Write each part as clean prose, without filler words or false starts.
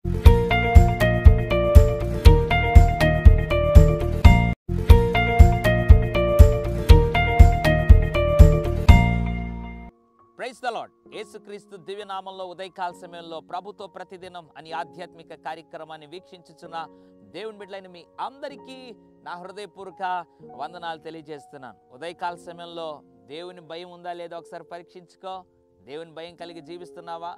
Praise the lord. యేసుక్రీస్తు దివ్యనామంలో ఉదయకాల సమయంలో ప్రభుతో ప్రతిదినం అని ఆధ్యాత్మిక కార్యక్రమాన్ని వీక్షించుచున్న దేవుని బిడ్డలైన మీ అందరికీ నా హృదయపూర్వక వందనాలు తెలియజేస్తున్నాను. ఉదయకాల సమయంలో దేవుని భయం ఉందా లేదా ఒకసారి పరీక్షించుకో. దేవుని భయం కలిగి జీవిస్తున్నావా,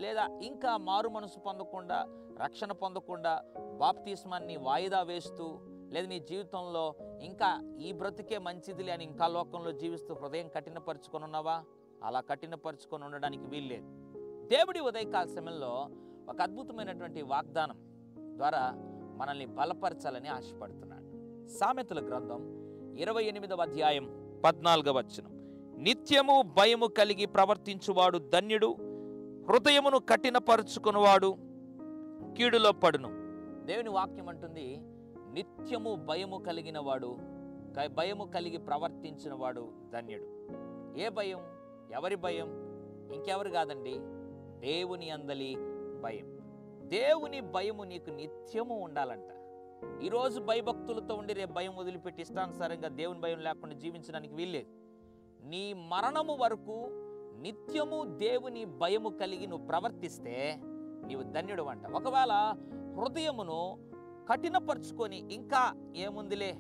లేదా ఇంకా మారు మనసు పొందకుండా, రక్షణ పొందకుండా బాప్తిస్మాన్ని వాయిదా వేస్తూ, లేదా నీ జీవితంలో ఇంకా ఈ బ్రతుకే మంచిదిలే అని ఇంకా లోకంలో జీవిస్తూ హృదయం కఠినపరుచుకొని ఉన్నావా? అలా కఠినపరుచుకొని ఉండడానికి వీల్లేదు. దేవుడి ఉదయకాల సమయంలో ఒక అద్భుతమైనటువంటి వాగ్దానం ద్వారా మనల్ని బలపరచాలని ఆశపడుతున్నాడు. సామెతల గ్రంథం 28వ అధ్యాయం 14వ వచనం, నిత్యము భయము కలిగి ప్రవర్తించువాడు ధన్యుడు, హృదయమును కఠినపరుచుకునివాడు కీడులో పడును. దేవుని వాక్యం అంటుంది, నిత్యము భయము కలిగిన వాడు, భయము కలిగి ప్రవర్తించిన వాడు ధన్యుడు. ఏ భయం? ఎవరి భయం? ఇంకెవరు కాదండి, దేవుని అందలి భయం. దేవుని భయము నీకు నిత్యము ఉండాలంట. ఈరోజు భయభక్తులతో ఉండి రేపు భయం వదిలిపెట్టి ఇష్టానుసారంగా దేవుని భయం లేకుండా జీవించడానికి వీల్లేదు. నీ మరణము వరకు నిత్యము దేవుని భయము కలిగి నువ్వు ప్రవర్తిస్తే నీవు ధన్యుడు అంట. ఒకవేళ హృదయమును కఠినపరుచుకొని ఇంకా ఏముందిలే,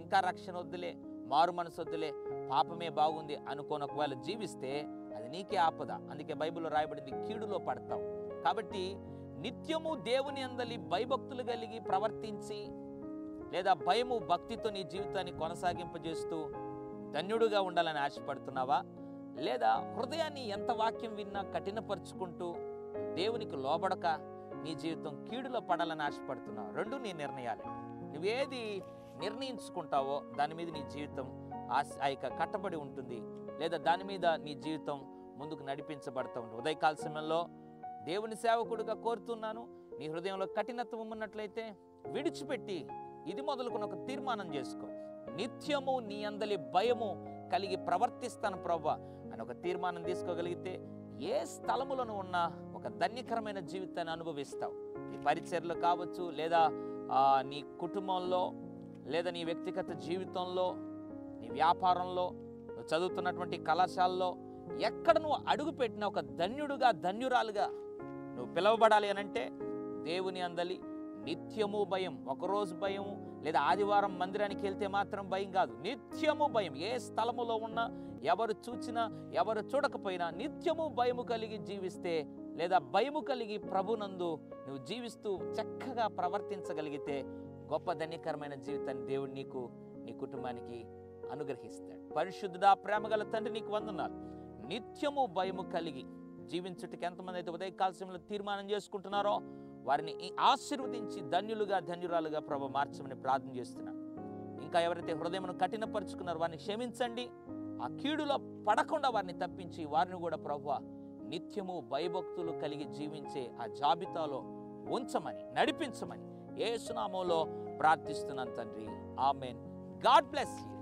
ఇంకా రక్షణ వద్దులే, మారు మనసు వద్దులే, పాపమే బాగుంది అనుకోని ఒకవేళ జీవిస్తే అది నీకే ఆపద. అందుకే బైబిల్లో రాయబడింది, కీడులో పడతావు. కాబట్టి నిత్యము దేవుని అందలి భయభక్తులు కలిగి ప్రవర్తించి, లేదా భయము భక్తితో నీ జీవితాన్ని కొనసాగింపజేస్తూ ధన్యుడుగా ఉండాలని ఆశపడుతున్నావా? లేదా హృదయాన్ని ఎంత వాక్యం విన్నా కఠినపరుచుకుంటూ దేవునికి లోబడక నీ జీవితం కీడులో పడాలని ఆశపడుతున్నావు? రెండు నీ నిర్ణయాలే. నువ్వేది నిర్ణయించుకుంటావో దాని మీద నీ జీవితం ఆ యొక్క కట్టబడి ఉంటుంది, లేదా దాని మీద నీ జీవితం ముందుకు నడిపించబడతా ఉంటుంది. ఉదయకాల సమయంలో దేవుని సేవకుడిగా కోరుతున్నాను, నీ హృదయంలో కఠినత్వం ఉన్నట్లయితే విడిచిపెట్టి ఇది మొదలుకుని ఒక తీర్మానం చేసుకో. నిత్యము నీ అందలి భయము కలిగి ప్రవర్తిస్తాను ప్రభువా అని ఒక తీర్మానం తీసుకోగలిగితే ఏ స్థలములను ఉన్నా ఒక ధన్యకరమైన జీవితాన్ని అనుభవిస్తావు. నీ పరిచర్యలు కావచ్చు, లేదా నీ కుటుంబంలో, లేదా నీ వ్యక్తిగత జీవితంలో, నీ వ్యాపారంలో, నువ్వు చదువుతున్నటువంటి కళాశాలలో, ఎక్కడ నువ్వు అడుగు పెట్టినా ఒక ధన్యుడుగా, ధన్యురాలుగా నువ్వు పిలువబడాలి అనంటే దేవుని అందలి నిత్యము భయం. ఒకరోజు భయం, లేదా ఆదివారం మందిరానికి వెళ్తే మాత్రం భయం కాదు, నిత్యము భయం. ఏ స్థలములో ఉన్నా, ఎవరు చూచినా ఎవరు చూడకపోయినా నిత్యము భయము కలిగి జీవిస్తే, లేదా భయము కలిగి ప్రభునందు నువ్వు జీవిస్తూ చక్కగా ప్రవర్తించగలిగితే గొప్ప ధన్యకరమైన జీవితాన్ని దేవుడు నీకు, నీ కుటుంబానికి అనుగ్రహిస్తాడు. పరిశుద్ధుడా, ప్రేమగల తండ్రి, నీకు వందనాలు. నిత్యము భయము కలిగి జీవించుటకి ఎంతమంది అయితే ఉదయకాల సమయంలో తీర్మానం చేసుకుంటున్నారో వారిని ఆశీర్వదించి ధన్యులుగా, ధన్యురాలుగా ప్రభు మార్చమని ప్రార్థన చేస్తున్నాను. ఇంకా ఎవరైతే హృదయమును కఠినపరుచుకున్నారో వారిని క్షమించండి. ఆ కీడులో పడకుండా వారిని తప్పించి వారిని కూడా ప్రభువా నిత్యము భయభక్తులు కలిగి జీవించే ఆ జాబితాలో ఉంచమని, నడిపించమని యేసు నామములో ప్రార్థిస్తున్నాను తండ్రి. ఆమేన్. God bless you.